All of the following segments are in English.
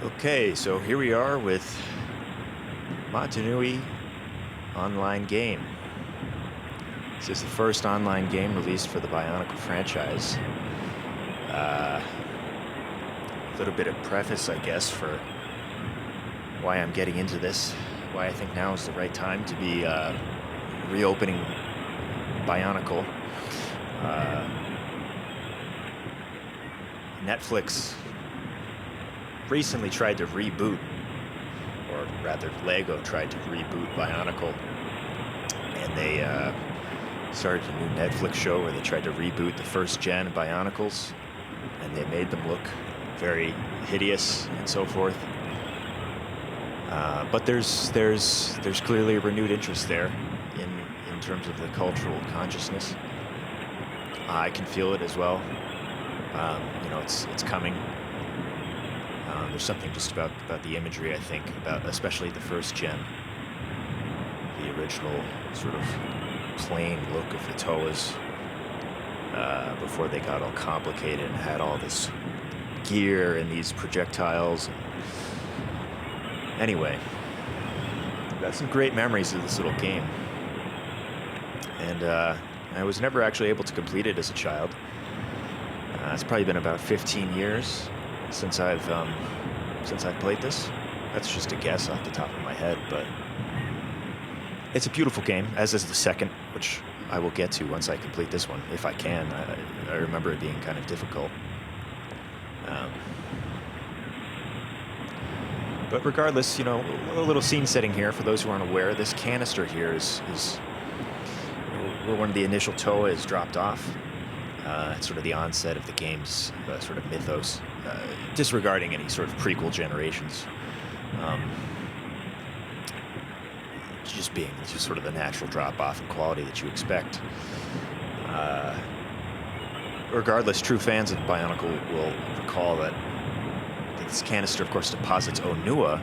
Okay, so here we are with NUI online game. This is the first online game released for the BIONICLE franchise. A little bit of preface, I guess, for why I'm getting into this, why I think now is the right time to be reopening BIONICLE. Netflix recently tried to reboot, or rather Lego tried to reboot BIONICLE, and they started a new Netflix show where they tried to reboot the first gen Bionicles, and they made them look very hideous and so forth. But there's clearly a renewed interest there in terms of the cultural consciousness. I can feel it as well. It's coming. There's something just about the imagery, I think, about especially the first gen, the original sort of plain look of the Toas before they got all complicated and had all this gear and these projectiles. Anyway, I've got some great memories of this little game, and I was never actually able to complete it as a child. It's probably been about 15 years since I've played this. That's just a guess off the top of my head, but it's a beautiful game, as is the second, which I will get to once I complete this one, if I can. I remember it being kind of difficult. But regardless, a little scene setting here for those who aren't aware. This canister here is where one of the initial Toa is dropped off. It's sort of the onset of the game's sort of mythos, disregarding any sort of prequel generations. Just sort of the natural drop-off in quality that you expect. Regardless, true fans of BIONICLE will recall that this canister, of course, deposits Onua,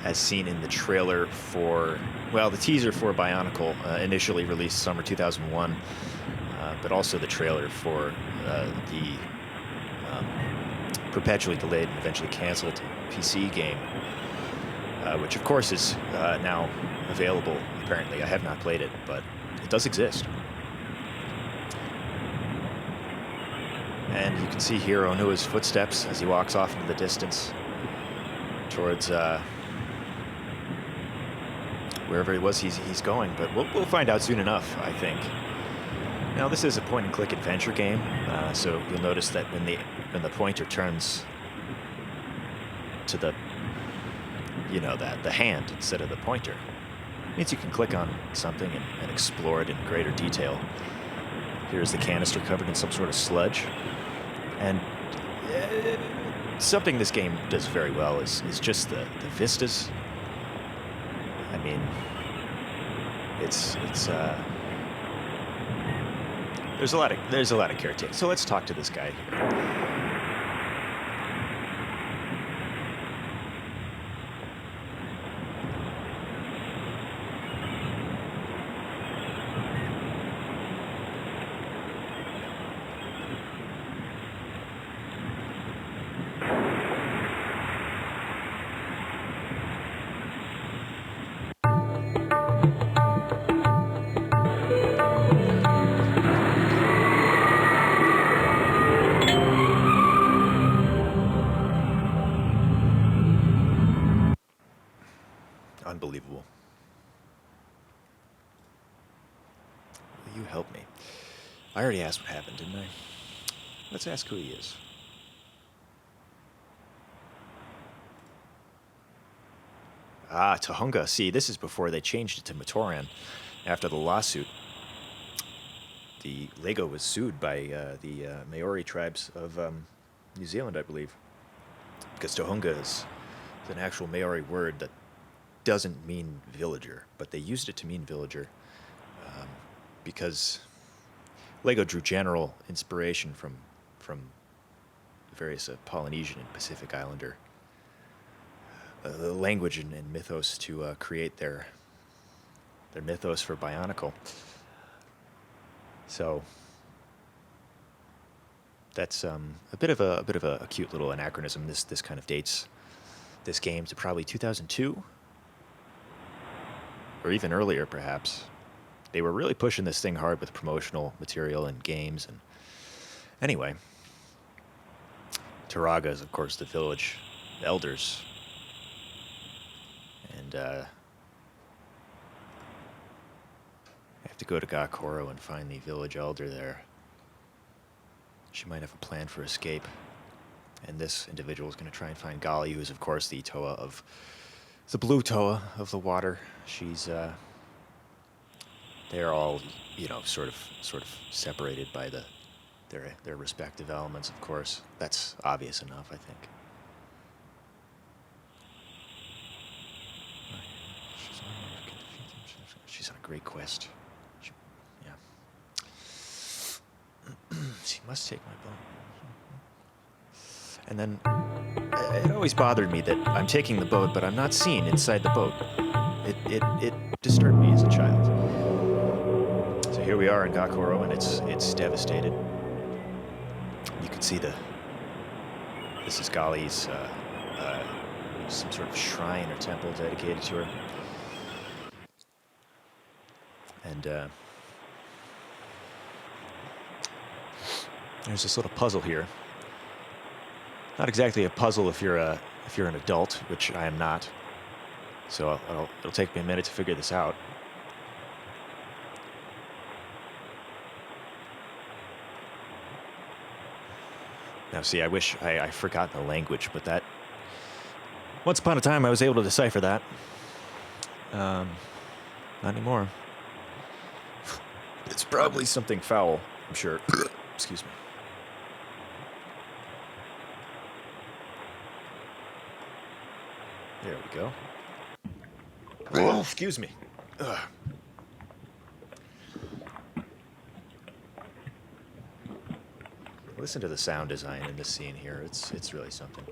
as seen in the trailer for, the teaser for BIONICLE, initially released summer 2001, but also the trailer for the perpetually delayed and eventually canceled PC game, which of course is now available, apparently. I have not played it, but it does exist. And you can see here Onua's footsteps as he walks off into the distance towards wherever it was he's going, but we'll find out soon enough, I think. Now, this is a point-and-click adventure game, so you'll notice that when the pointer turns to the hand instead of the pointer, it means you can click on something and explore it in greater detail. Here's the canister covered in some sort of sludge, and something this game does very well is just the vistas. I mean, it's there's a lot of caretaking. So let's talk to this guy here. Unbelievable. Will you help me? I already asked what happened, didn't I? Let's ask who he is. Ah, Tohunga. See, this is before they changed it to Matoran. After the lawsuit, the Lego was sued by the Maori tribes of New Zealand, I believe, because Tohunga is an actual Maori word that doesn't mean villager, but they used it to mean villager because Lego drew general inspiration from various Polynesian and Pacific Islander language and mythos to create their mythos for BIONICLE. So that's a bit of a cute little anachronism. This kind of dates this game to probably 2002 or even earlier, perhaps. They were really pushing this thing hard with promotional material and games. And anyway, Taraga is, of course, the village elders. And I have to go to Gakoro and find the village elder there. She might have a plan for escape. And this individual is going to try and find Gali, who is, of course, the Toa of the blue Toa of the water. She's they're all, you know, sort of separated by their respective elements, of course. That's obvious enough, I think. She's on a great quest. Yeah. She must take my bone. And then it always bothered me that I'm taking the boat, but I'm not seen inside the boat. It disturbed me as a child. So here we are in Gakoro, and it's devastated. You can see this is Gali's some sort of shrine or temple dedicated to her. And there's this little puzzle here. Not exactly a puzzle if you're an adult, which I am not. So it'll take me a minute to figure this out. Now, see, I wish I forgot the language, but that once upon a time I was able to decipher that. Not anymore. It's probably something foul, I'm sure. Excuse me. There we go. Oh, excuse me. Ugh. Listen to the sound design in this scene here. It's really something.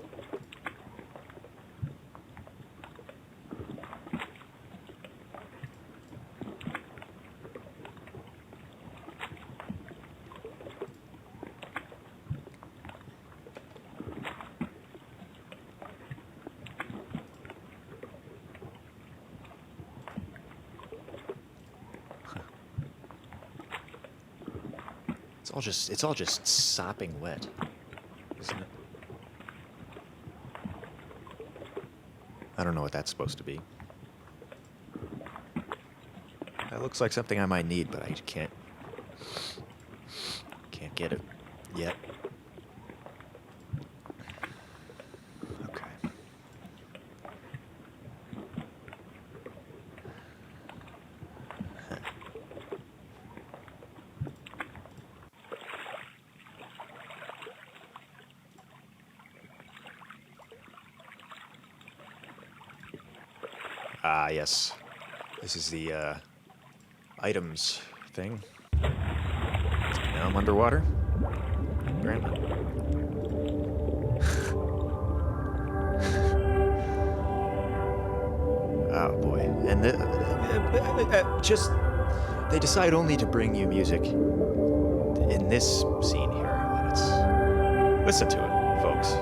It's all just sopping wet, isn't it? I don't know what that's supposed to be. That looks like something I might need, but I can't get it yet. Okay. Ah, yes. This is the items thing. Now I'm underwater. Apparently. Oh boy. And they decide only to bring you music in this scene here. And listen to it, folks.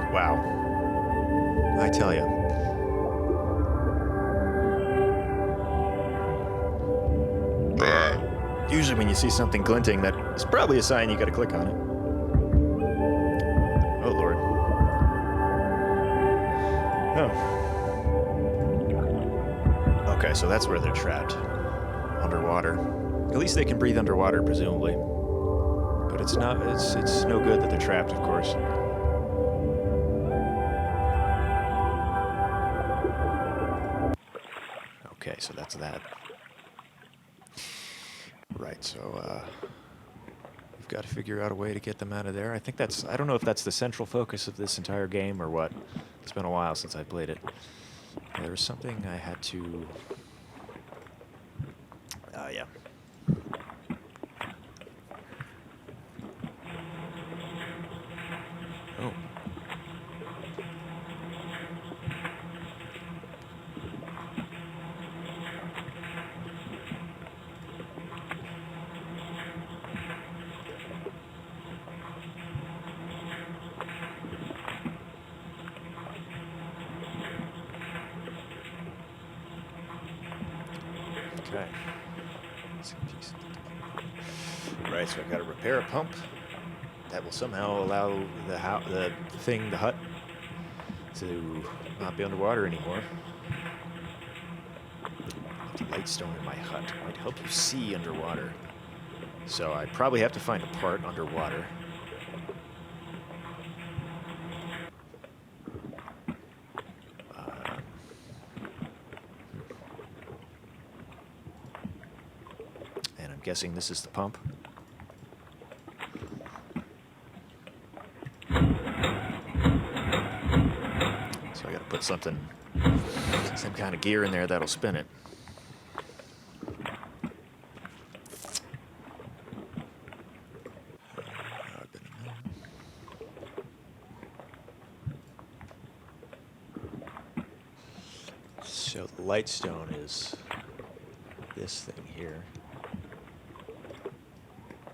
Wow. I tell you. Usually when you see something glinting, that is probably a sign you gotta click on it. Oh, Lord. Oh. Okay, so that's where they're trapped. Underwater. At least they can breathe underwater, presumably. But it's no good that they're trapped, of course. Okay, so that's that. Right, so we've got to figure out a way to get them out of there. I think that's, I don't know if that's the central focus of this entire game or what. It's been a while since I played it. There was something I had to... yeah. Oh. Okay. Right, so I've got to repair a pump. That will somehow allow the hut, to not be underwater anymore. The light stone in my hut might help you see underwater. So I probably have to find a part underwater. And I'm guessing this is the pump. So I gotta put some kind of gear in there that'll spin it. So the light stone is this thing here,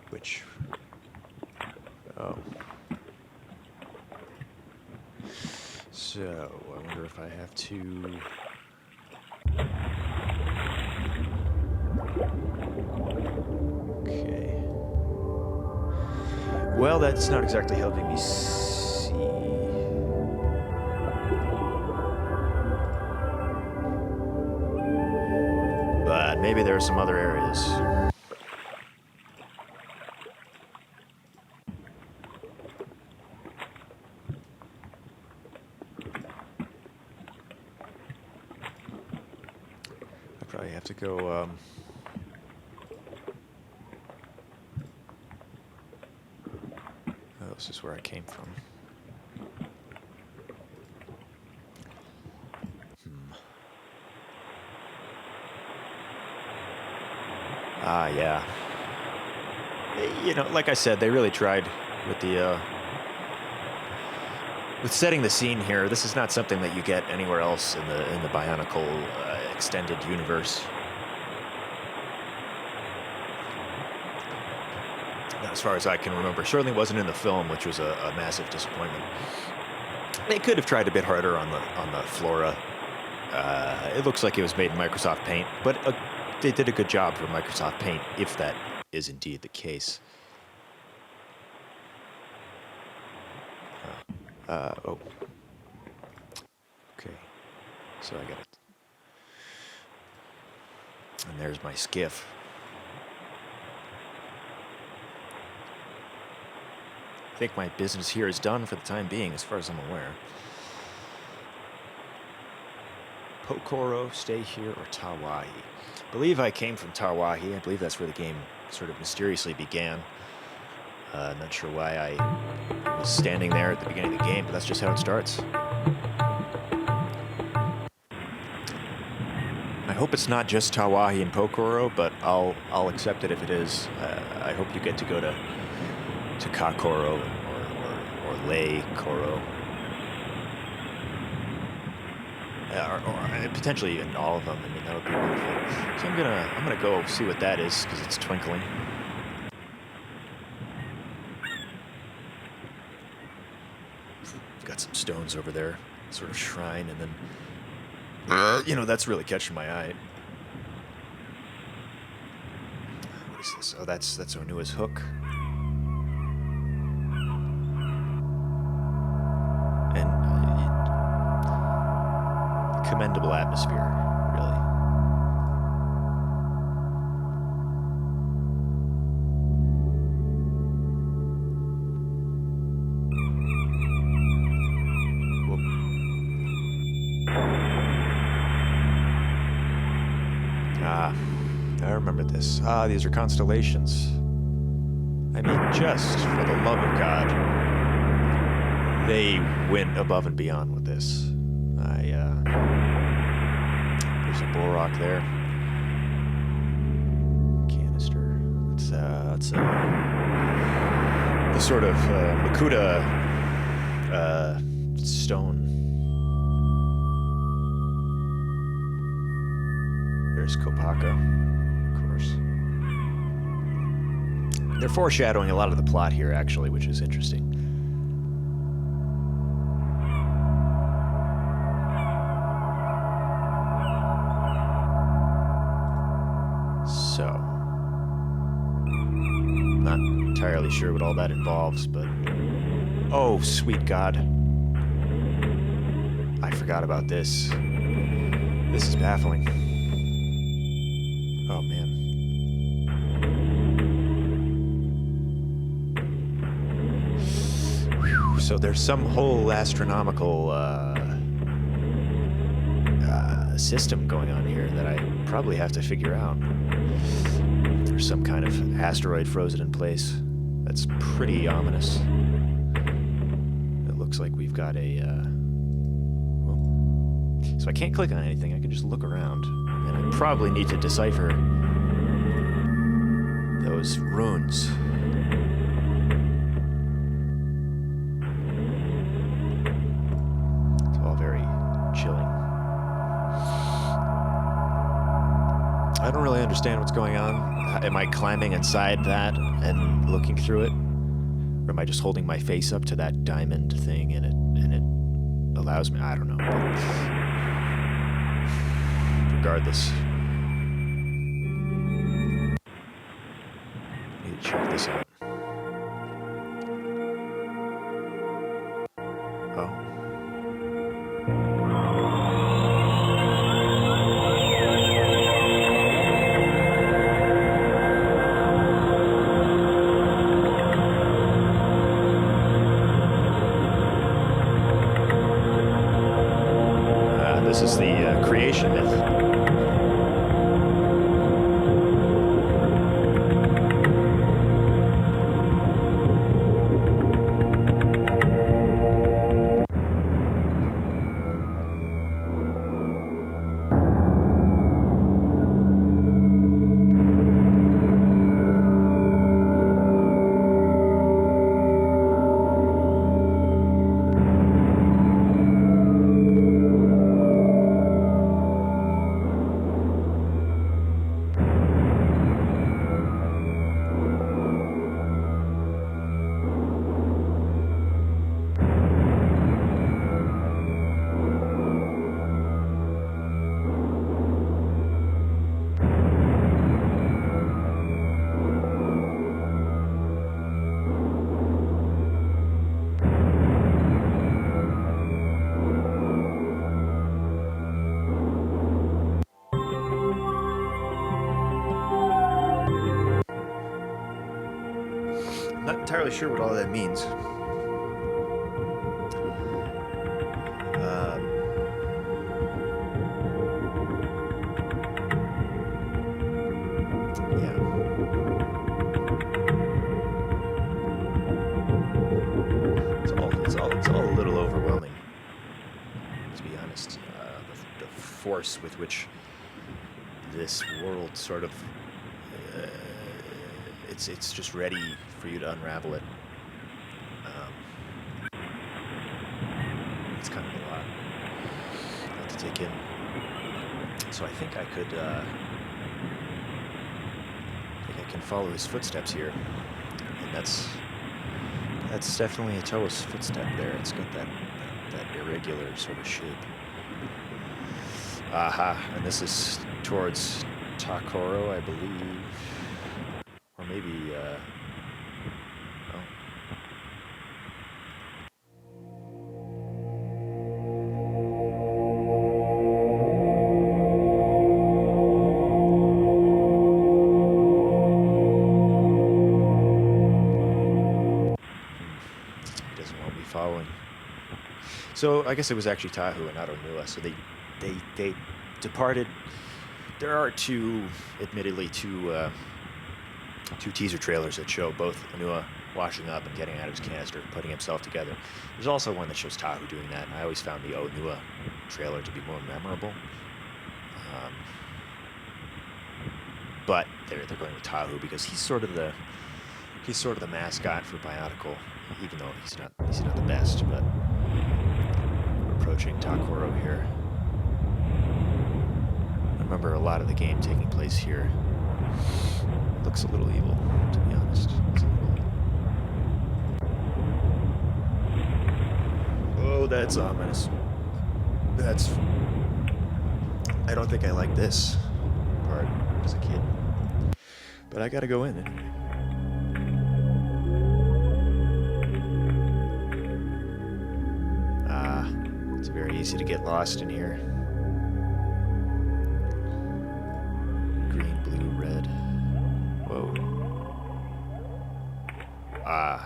which, oh. So, I wonder if I have to... Okay. Well, that's not exactly helping me see. But maybe there are some other areas. Probably have to go, oh, this is where I came from. Ah, yeah. You know, like I said, they really tried with the, with setting the scene here. This is not something that you get anywhere else in the BIONICLE extended universe. Not as far as I can remember. Certainly wasn't in the film, which was a massive disappointment. They could have tried a bit harder on the flora. It looks like it was made in Microsoft Paint, but they did a good job for Microsoft Paint, if that is indeed the case. Oh. Okay. So I got it. And there's my skiff. I think my business here is done for the time being, as far as I'm aware. Pokoro, stay here, or Tawahi? I believe I came from Tawahi. I believe that's where the game sort of mysteriously began. Not sure why I was standing there at the beginning of the game, but that's just how it starts. I hope it's not just Tawahi and Pokoro, but I'll accept it if it is. I hope you get to go to Kakoro or Lei Koro. Or potentially in all of them. I mean, that would be wonderful. So I'm gonna go see what that is, because it's twinkling. Got some stones over there, sort of shrine, and then, you know, that's really catching my eye. What is this? Oh, that's Onua's hook. And commendable atmosphere, really. Ah, I remember this. Ah, these are constellations. I mean, just for the love of God, they went above and beyond with this. There's a bull rock there. Canister. It's the sort of Makuta stone. There's Kopaka, of course. They're foreshadowing a lot of the plot here, actually, which is interesting. So, not entirely sure what all that involves, but oh, sweet God. I forgot about this. This is baffling. Oh, man. Whew. So there's some whole astronomical system going on here that I probably have to figure out. There's some kind of asteroid frozen in place. That's pretty ominous. It looks like we've got a... So I can't click on anything. I can just look around. And I probably need to decipher those runes. It's all very chilling. I don't really understand what's going on. Am I climbing inside that and looking through it? Or am I just holding my face up to that diamond thing and it allows me? I don't know. Regardless. Need to check this out. Oh. This is the creation myth. Not entirely sure what all that means. Yeah. It's all a little overwhelming, to be honest. The force with which this world sort of it's just ready for you to unravel it. It's kind of a lot to take in. So I think I can follow his footsteps here, and that's definitely a Toa's footstep there. It's got that irregular sort of shape. Aha, and this is towards Takoro, I believe. Or maybe, oh. He doesn't want me following. So I guess it was actually Tahu and not Onua. So they departed. There are admittedly two 2 teaser trailers that show both NUI washing up and getting out of his canister, putting himself together. There's also one that shows Tahu doing that, and I always found the NUI trailer to be more memorable. But they're going with Tahu because he's sort of the mascot for BIONICLE, even though he's not the best. But we're approaching Takoro here. I remember a lot of the game taking place here. Looks a little evil, to be honest. Oh, that's ominous. I don't think I like this part as a kid. But I gotta go in anyway. It's very easy to get lost in here. Green, blue, red. Whoa.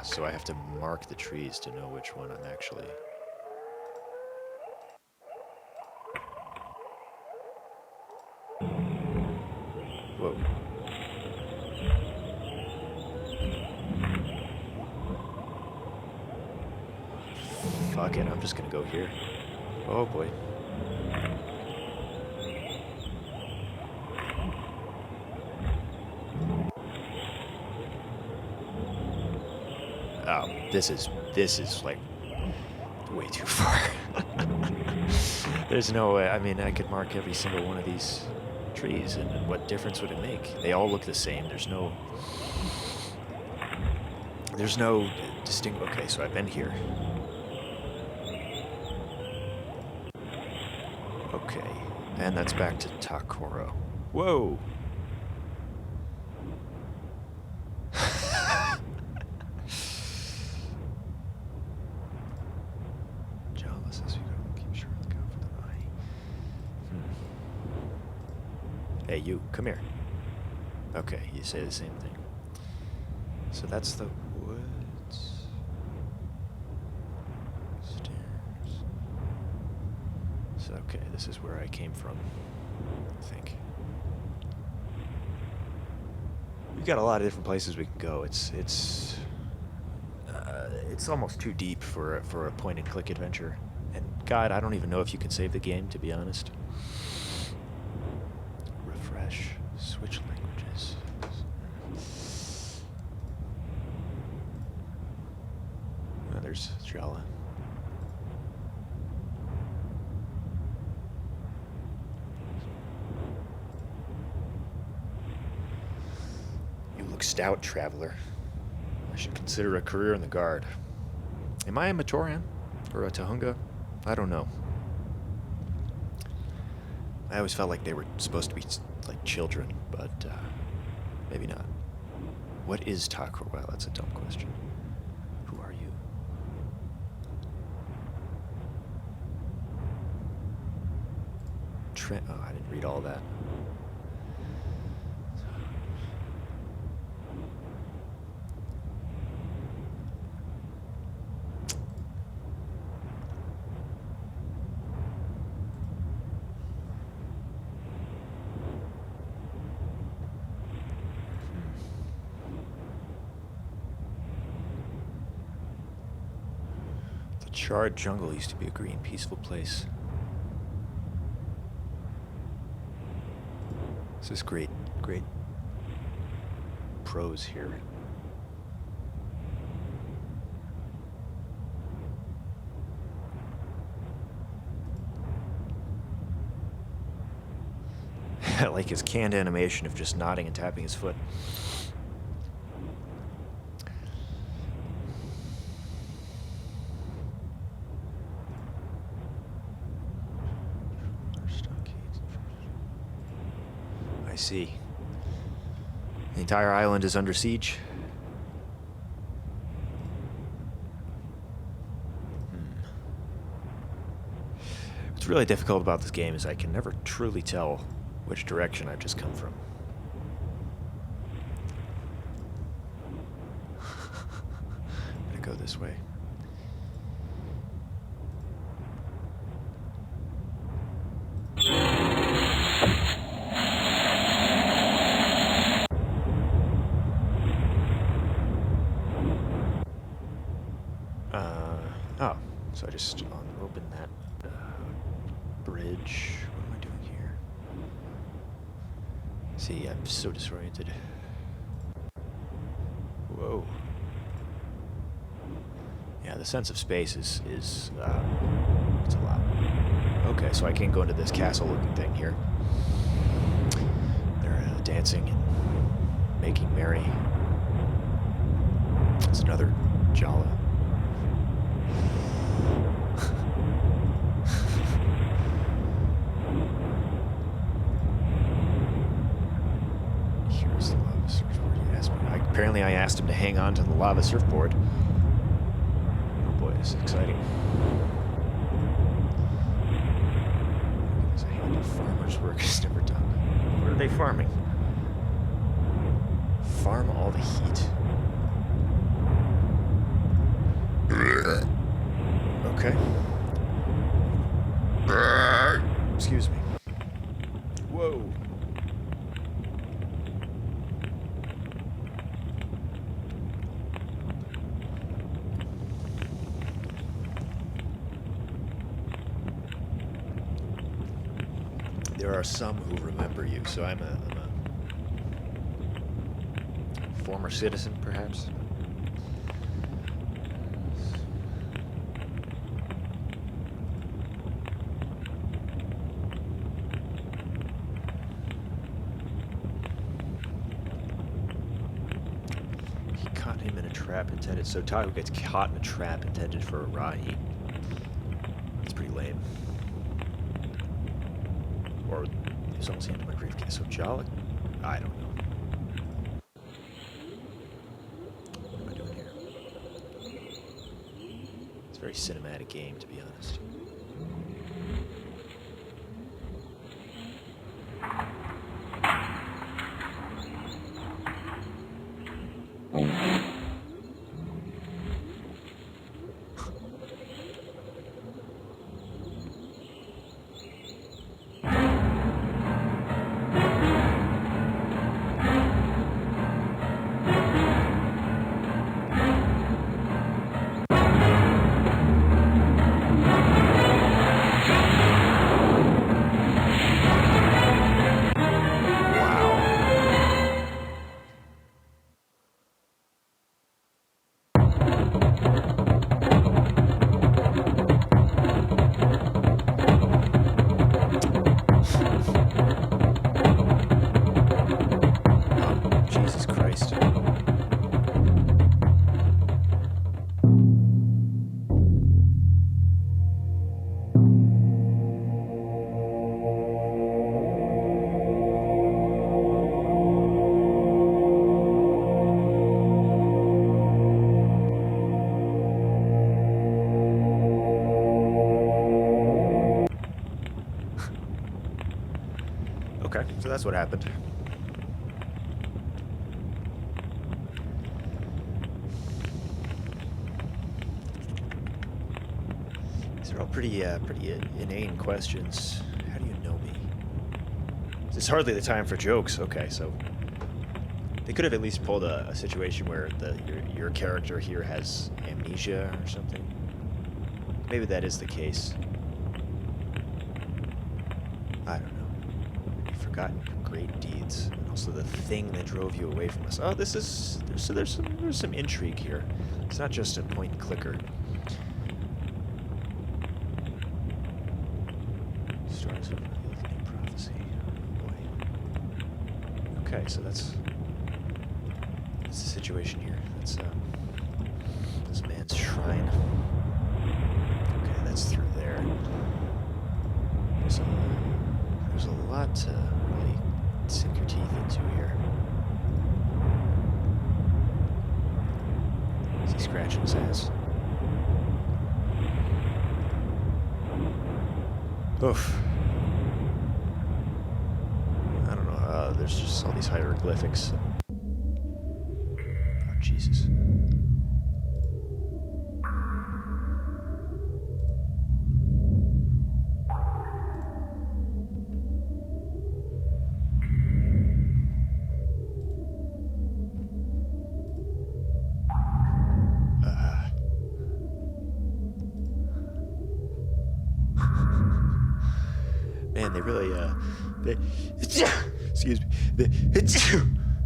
So I have to mark the trees to know which one I'm actually... Whoa. Fuck it, I'm just gonna go here. Oh boy. Oh, this is like way too far. There's no way. I mean, I could mark every single one of these trees, and what difference would it make? They all look the same. There's no distinct. Okay, so I've been here. Okay, and that's back to Takoro. Whoa. Jealous as you go. Keep sure to go for the eye. Hey, you, come here. Okay, you say the same thing. So that's the woods. Stairs. So, okay, this is where I came from, I think. We've got a lot of different places we can go. It's almost too deep for a point-and-click adventure. And God, I don't even know if you can save the game, to be honest. Refresh. Switch languages. Oh, there's Jala. You look stout, traveler. I should consider a career in the guard. Am I a Matoran? Or a Tahunga? I don't know. I always felt like they were supposed to be like children, but maybe not. What is Takoro? Well, that's a dumb question. Who are you? Oh, I didn't read all that. The charred jungle used to be a green, peaceful place. This is great prose here. I like his canned animation of just nodding and tapping his foot. I see. The entire island is under siege. What's really difficult about this game is I can never truly tell which direction I've just come from. I'm gonna go this way. just open that bridge. What am I doing here? See, I'm so disoriented. Whoa. Yeah, the sense of space is it's a lot. Okay, so I can't go into this castle-looking thing here. They're dancing and making merry. It's another Jala. Here's the lava surfboard. You asked me. Apparently, I asked him to hang on to the lava surfboard. Oh boy, this is exciting. There's a hand of farmer's work is never done. What are they farming? Farm all the heat. Okay. Excuse me. Whoa. There are some who remember you, so I'm a former citizen, perhaps. He caught him in a trap intended. So Tahu gets caught in a trap intended for a Rahi. That's pretty lame. Or he was almost into my briefcase. So Jala? I don't know. What am I doing here? It's a very cinematic game, to be honest. Okay, so that's what happened. These are all pretty inane questions. How do you know me? It's hardly the time for jokes. Okay, so they could have at least pulled a situation where your character here has amnesia or something. Maybe that is the case. I don't know. You've forgotten your great deeds, and also the thing that drove you away from us. Oh, there's some intrigue here. It's not just a point clicker. Stars of the prophecy. Oh boy. Okay, so that's the situation here. That's this man's shrine. Okay, that's through there. There's a lot to really sink your teeth into here. Is he scratching his ass? Oof. I don't know. There's just all these hieroglyphics. Oh, Jesus. Man, they really, they, excuse me, they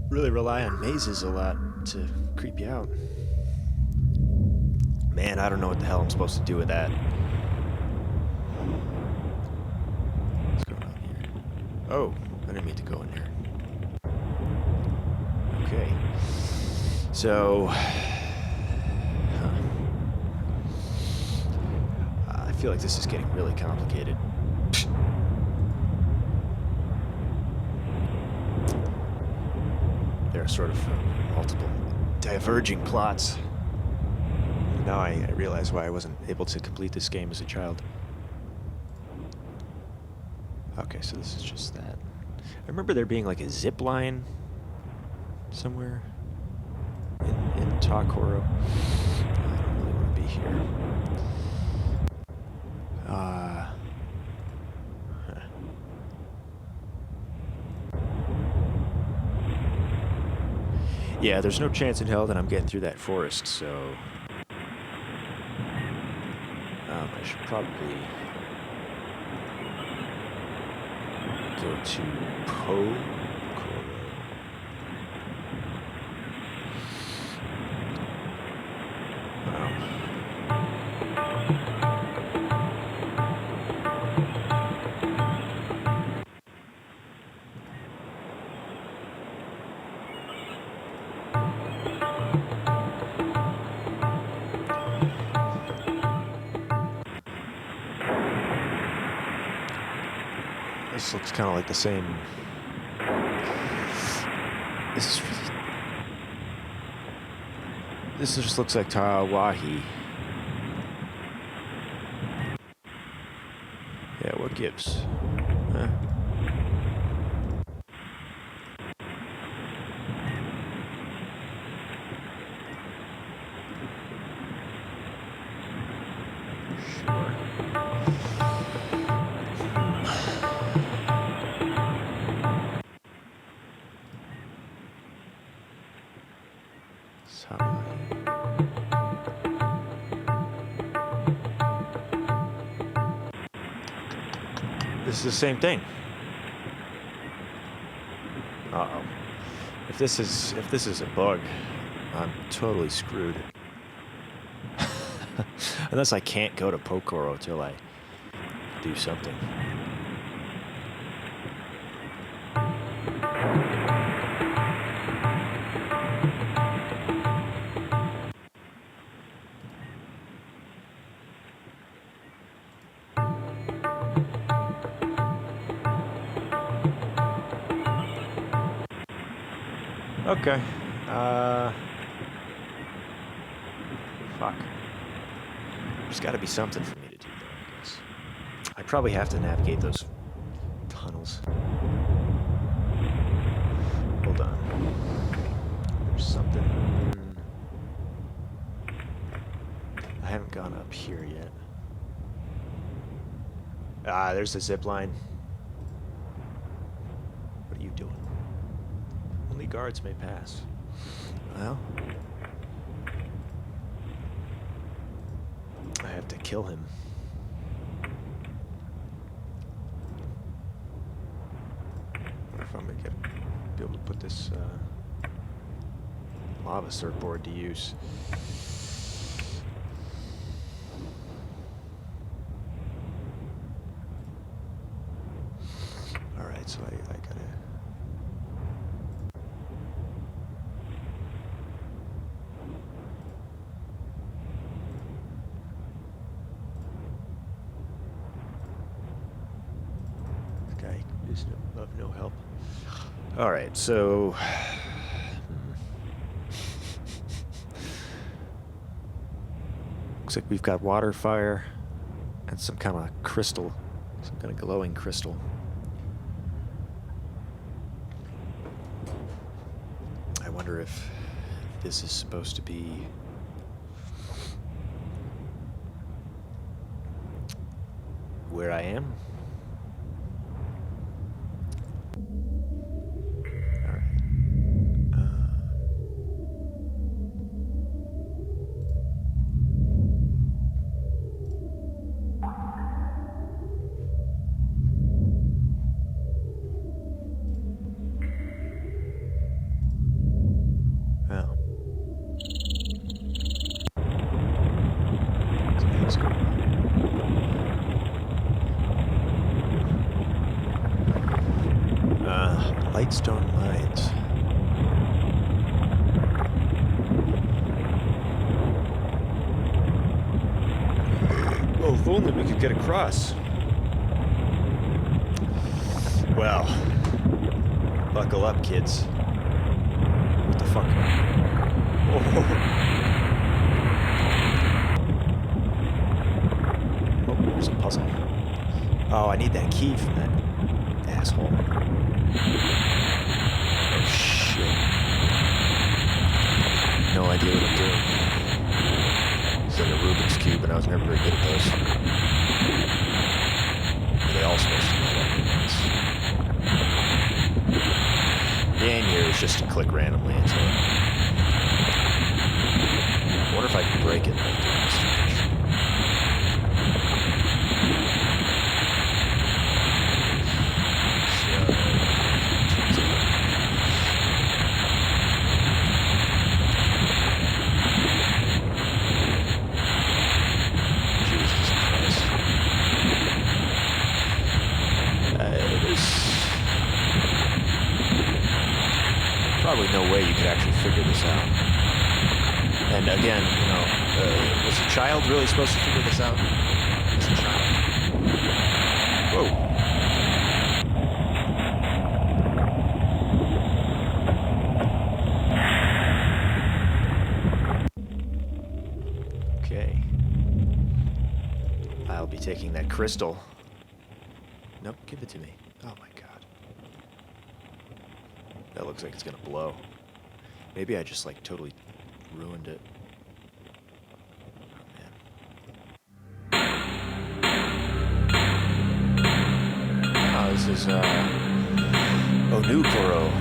really rely on mazes a lot to creep you out. Man, I don't know what the hell I'm supposed to do with that. What's going on here? Oh, I didn't mean to go in there. Okay. So, I feel like this is getting really complicated. There are sort of multiple diverging plots. Now I realize why I wasn't able to complete this game as a child. Okay, so this is just that. I remember there being like a zip line somewhere in Takoro. I don't really want to be here. Yeah, there's no chance in hell that I'm getting through that forest, so I should probably go to Pokoro. This looks kind of like the same. This just looks like Tawahi. Yeah, what gives? Huh? Sure. This is the same thing. Uh-oh. If this is a bug, I'm totally screwed. Unless I can't go to Pokoro till I do something. Okay. Fuck. There's got to be something for me to do there, I guess. I probably have to navigate those tunnels. Hold on. There's something. I haven't gone up here yet. Ah, there's the zip line. What are you doing? Only guards may pass. Well, I have to kill him. I wonder if I'm gonna be able to put this lava surfboard to use. All right, so I gotta. Is of no help. All right, so looks like we've got water, fire, and some kind of crystal, some kind of glowing crystal. I wonder if this is supposed to be where I am. Lightstone Mines. Oh, if only we could get across. Well, buckle up, kids. What the fuck? Oh, there's a puzzle. Oh, I need that key from that asshole. Oh, shit. No idea what I'm doing. It's like a Rubik's Cube, and I was never very good at those. Are they all supposed to light up at once? The aim here is just to click randomly into it. I wonder if I can break it by doing this too much. Probably no way you could actually figure this out. And again, you know, was a child really supposed to figure this out? As a child. Whoa. Okay. I'll be taking that crystal. Nope, give it to me. Oh my god. That looks like it's gonna blow. Maybe I just like totally ruined it. Oh man. Oh, this is BIONICLE.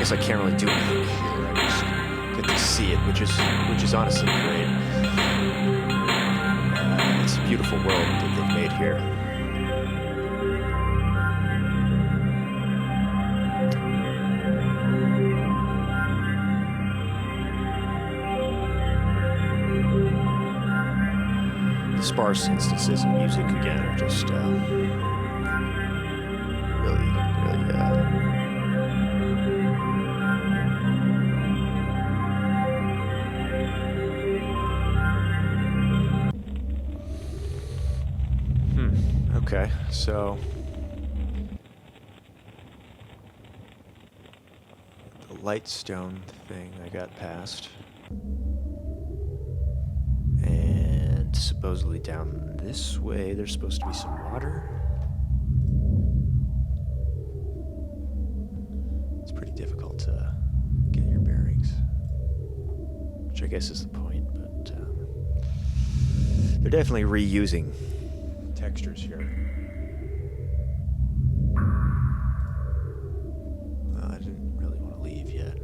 I can't really do anything here. I just get to see it, which is honestly great. It's a beautiful world that they've made here. The sparse instances of music again are just really. Okay, so the Lightstone thing I got past, and supposedly down this way there's supposed to be some water. It's pretty difficult to get your bearings, which I guess is the point, but they're definitely reusing textures here. Well, I didn't really want to leave yet.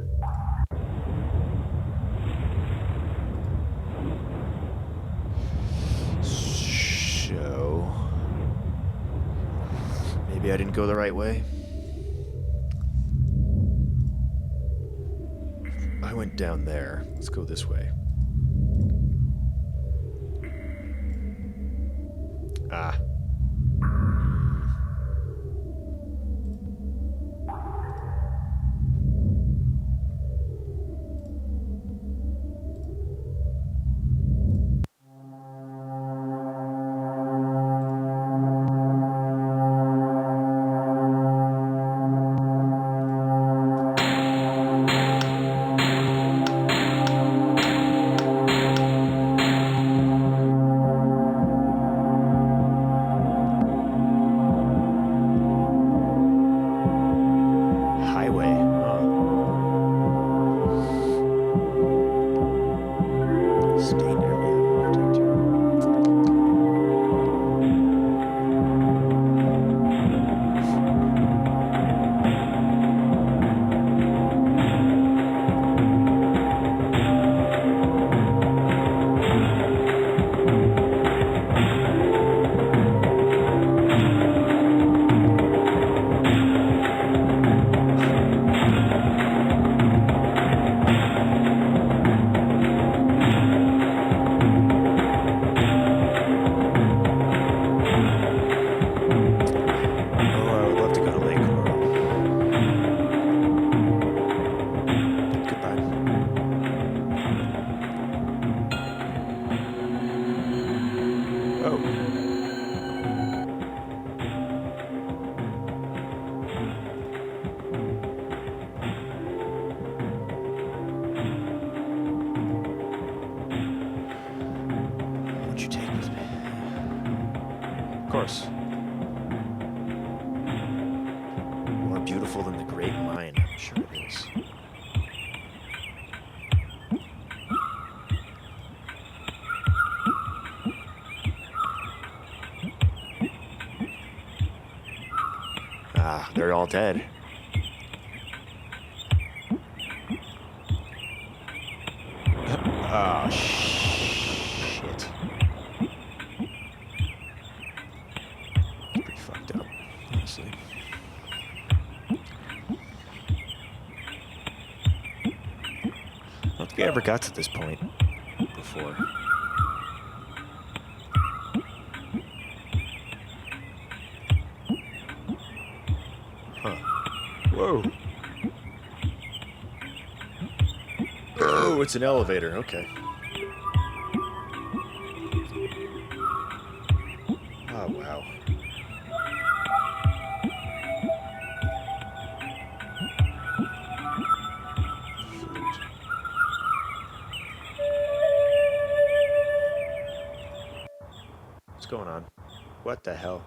So maybe I didn't go the right way. I went down there. Let's go this way. Ah. beautiful than the Great Mine. I'm sure it is. Ah, they're all dead. Ah, shit. Pretty fucked up, honestly. I don't think I ever got to this point before. Huh. Whoa. Oh, it's an elevator. Okay. Oh, wow. What's going on? What the hell?